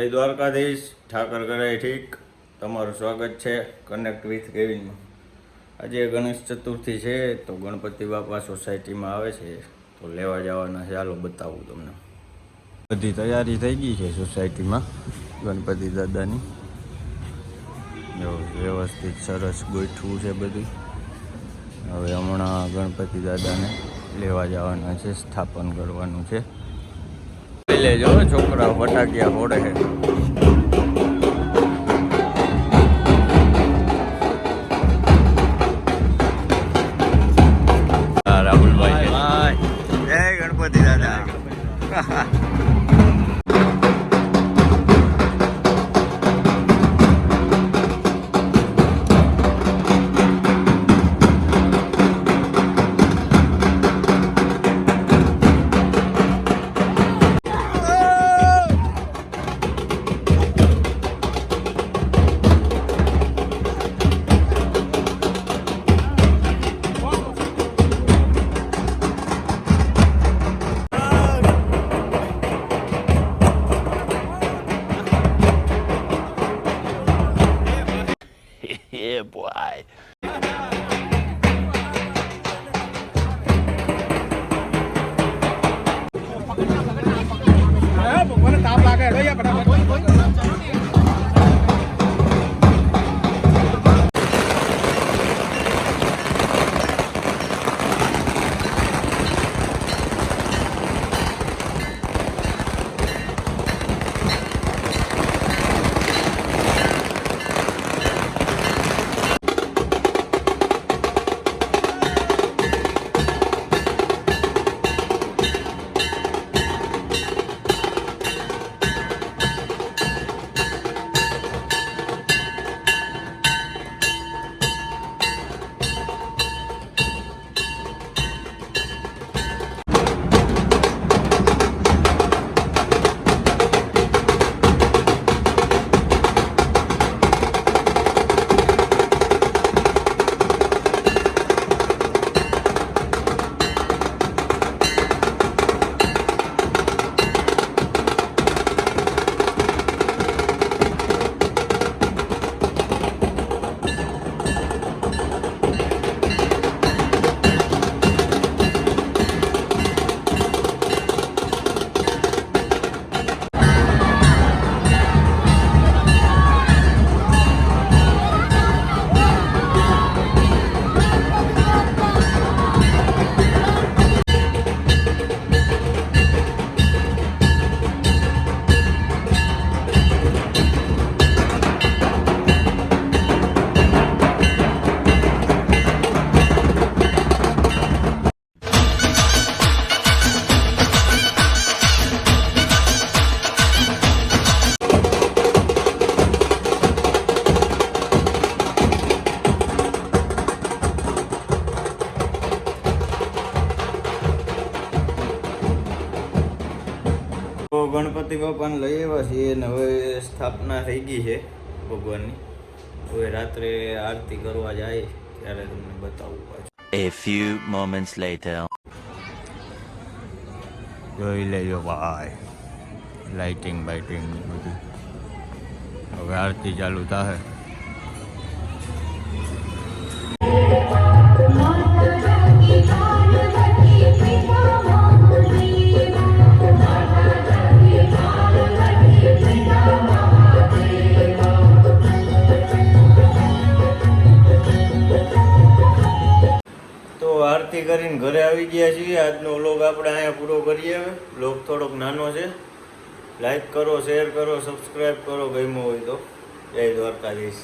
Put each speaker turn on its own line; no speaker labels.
જય દ્વારકાધીશ, ઠાકર કરાય ઠીક. તમારું સ્વાગત છે કનેક્ટ વિથ કેવિનમાં. આજે ગણેશ ચતુર્થી છે તો ગણપતિ બાપા સોસાયટીમાં આવે છે તો લેવા જવાના છે. ચાલો બતાવું તમને. બધી તૈયારી થઈ ગઈ છે સોસાયટીમાં ગણપતિ દાદાની. વ્યવસ્થિત સરસ ગોઠવું છે બધું. હવે હમણાં ગણપતિ દાદાને લેવા જવાના છે, સ્થાપન કરવાનું છે. લેજો છોકરા ફટાકિયા ફોડે છે. રાહુલભાઈ જય ગણપતિ દાદા. Yeah, boy. ગણપતિ બાપાને લઈ આવ્યા છીએ અને હવે સ્થાપના થઈ ગઈ છે ભગવાનની. હવે રાત્રે આરતી કરવા જાય ત્યારે તમને બતાવું પાછું.
A few moments later.
જોઈ લેજો ભાઈ, લાઇટિંગ બાઇટિંગ બધું. હવે આરતી ચાલુ થાય. આરતી કરીને ઘરે આવી ગયા છીએ. આજનો વ્લોગ આપણે અહીંયા પૂરો કરીએ. હવે વ્લોગ થોડોક નાનો છે. લાઈક કરો, શેર કરો, સબસ્ક્રાઈબ કરો ગમ્યો હોય તો. જય દ્વારકાધીશ.